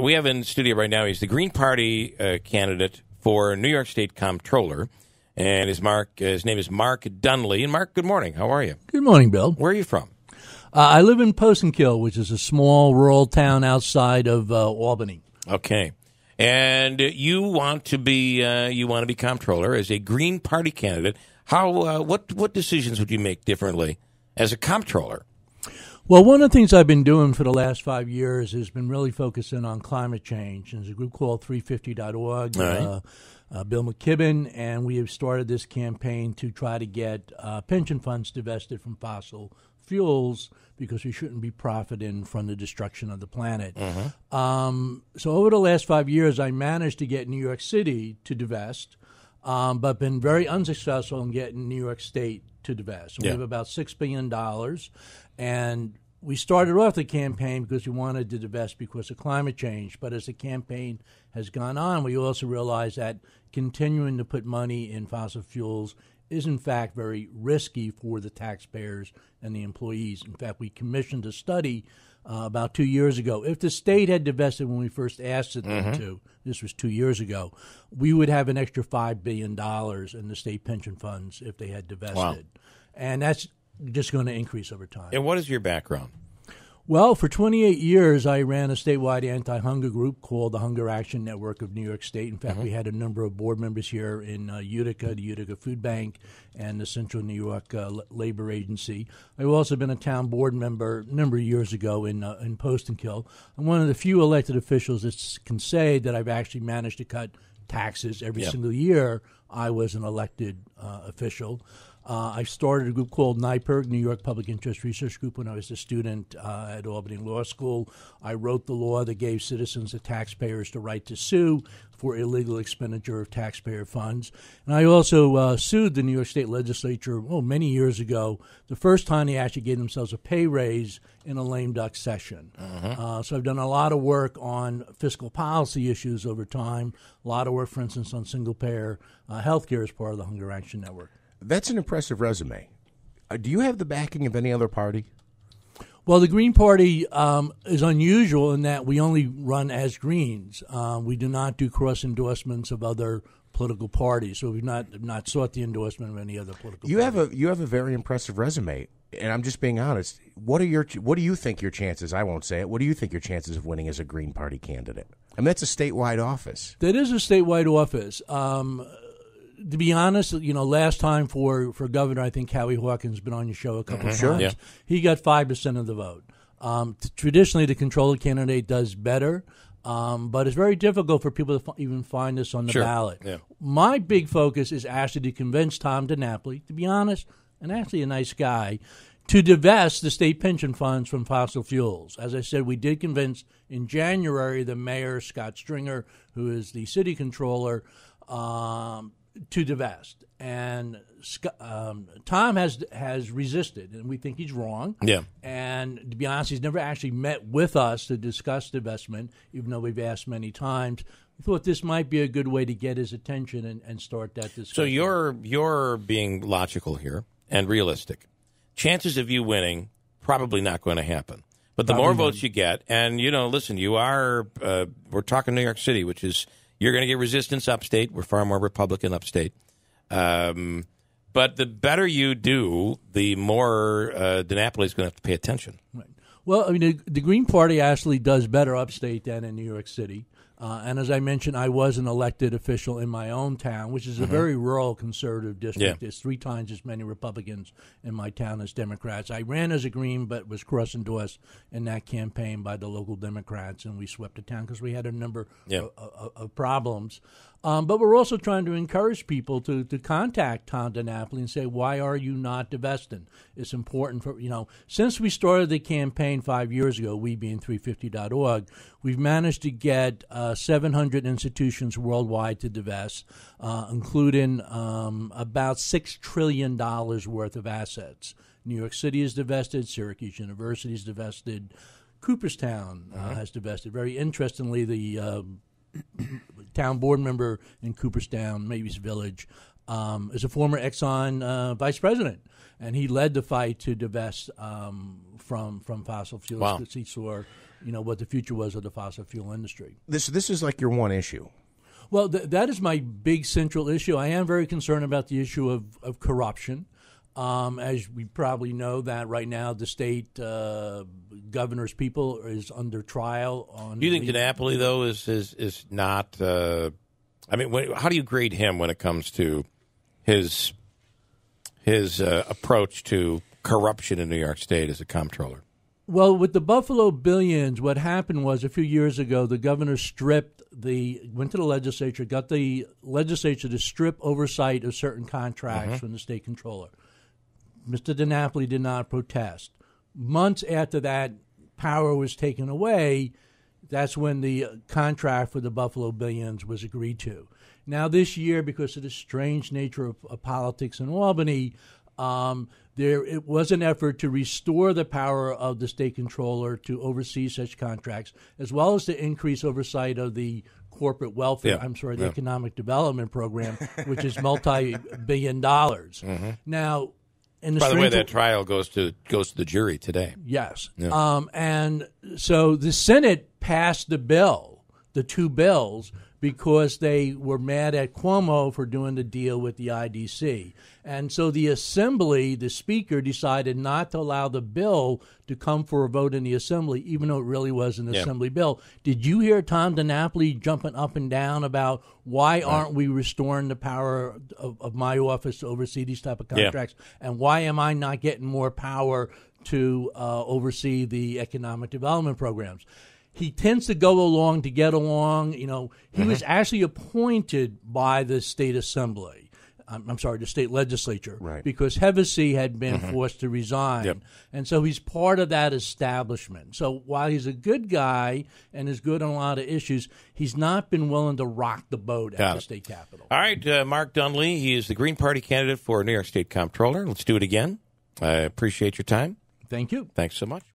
we have in the studio right now, he's the Green Party candidate for New York State Comptroller, and his name is Mark Dunlea. And Mark, good morning. How are you? Good morning, Bill. Where are you from? I live in Posenkill, which is a small rural town outside of Albany. Okay. And you want to be comptroller as a Green Party candidate. How what decisions would you make differently as a comptroller? Well, one of the things I've been doing for the last 5 years has been really focusing on climate change. There's a group called 350.org, Right. Bill McKibben, and we have started this campaign to try to get pension funds divested from fossil fuels because we shouldn't be profiting from the destruction of the planet. So over the last 5 years, I managed to get New York City to divest, but been very unsuccessful in getting New York State to divest. We have about $6 billion, and we started off the campaign because we wanted to divest because of climate change. But as the campaign has gone on, we also realized that continuing to put money in fossil fuels is, in fact, very risky for the taxpayers and the employees. In fact, we commissioned a study about 2 years ago. If the state had divested when we first asked it to, this was 2 years ago, we would have an extra $5 billion in the state pension funds if they had divested. Wow. And that's just going to increase over time. And what is your background? Well, for 28 years, I ran a statewide anti-hunger group called the Hunger Action Network of New York State. In fact, we had a number of board members here in Utica, the Utica Food Bank, and the Central New York Labor Agency. I've also been a town board member a number of years ago in Postenkill. I'm one of the few elected officials that can say that I've actually managed to cut taxes every single year I was an elected official. I started a group called NYPIRG, New York Public Interest Research Group, when I was a student at Albany Law School. I wrote the law that gave citizens and taxpayers the right to sue for illegal expenditure of taxpayer funds. And I also sued the New York State Legislature many years ago, the first time they actually gave themselves a pay raise in a lame duck session. So I've done a lot of work on fiscal policy issues over time, a lot of work, for instance, on single-payer health care as part of the Hunger Action Network. That's an impressive resume. Do you have the backing of any other party? Well, the Green Party is unusual in that we only run as Greens. We do not do cross-endorsements of other political parties, so we've not sought the endorsement of any other political party. You have a very impressive resume, and I'm just being honest. What do you think your chances? I won't say it. What do you think your chances of winning as a Green Party candidate? I mean, that's a statewide office. That is a statewide office. To be honest, last time for governor, I think Howie Hawkins has been on your show a couple of times. Yeah. He got 5% of the vote. Traditionally, the controller candidate does better, but it's very difficult for people to even find this on the ballot. Yeah. My big focus is actually to convince Tom DiNapoli, to be honest, and actually a nice guy, to divest the state pension funds from fossil fuels. As I said, we did convince in January the mayor, Scott Stringer, who is the city controller, to divest, and Tom has resisted, and we think he's wrong. Yeah. And to be honest, he's never actually met with us to discuss divestment, even though we've asked many times. We thought this might be a good way to get his attention and start that discussion. So you're being logical here and realistic. Chances of you winning probably not going to happen. But the more votes you get, and listen, you are we're talking New York City, which is. You're going to get resistance upstate. We're far more Republican upstate. But the better you do, the more DiNapoli is going to have to pay attention. Right. Well, I mean, the Green Party actually does better upstate than in New York City. And as I mentioned, I was an elected official in my own town, which is a very rural conservative district. There's 3 times as many Republicans in my town as Democrats. I ran as a Green, but was cross-endorsed in that campaign by the local Democrats, and we swept the town because we had a number of problems. But we're also trying to encourage people to contact Tom DiNapoli and say, why are you not divesting? It's important for, since we started the campaign 5 years ago, we being 350.org, we've managed to get 700 institutions worldwide to divest, including about $6 trillion worth of assets. New York City is divested, Syracuse University is divested, Cooperstown has divested. Very interestingly, the town board member in Cooperstown, Mavis Village, is a former Exxon vice president, and he led the fight to divest from fossil fuels because he saw what the future was of the fossil fuel industry. This is like your one issue. Well, that is my big central issue. I am very concerned about the issue of corruption. As we probably know, that right now the state governor's people is under trial on. Do you think DiNapoli though is not? I mean, how do you grade him when it comes to his approach to corruption in New York State as a comptroller? Well, with the Buffalo Billions, what happened was a few years ago, the governor went to the legislature, got the legislature to strip oversight of certain contracts from the state controller. Mr. DiNapoli did not protest. Months after that power was taken away, that's when the contract for the Buffalo Billions was agreed to. Now this year, because of the strange nature of politics in Albany, it was an effort to restore the power of the state controller to oversee such contracts, as well as to increase oversight of the corporate welfare, the economic development program, which is multi-billion dollars. Now, by the way, that trial goes to the jury today. Yes. Yeah. And so the Senate passed the two bills, because they were mad at Cuomo for doing the deal with the IDC. And so the Assembly, the Speaker, decided not to allow the bill to come for a vote in the Assembly, even though it really was an Assembly bill. Did you hear Tom DiNapoli jumping up and down about why aren't we restoring the power of my office to oversee these type of contracts? And why am I not getting more power to oversee the economic development programs? He tends to go along to get along. He was actually appointed by the state assembly. The state legislature, right, because Hevesy had been forced to resign. Yep. And so he's part of that establishment. So while he's a good guy and is good on a lot of issues, he's not been willing to rock the boat at the state capitol. All right, Mark Dunlea, he is the Green Party candidate for New York State Comptroller. Let's do it again. I appreciate your time. Thank you. Thanks so much.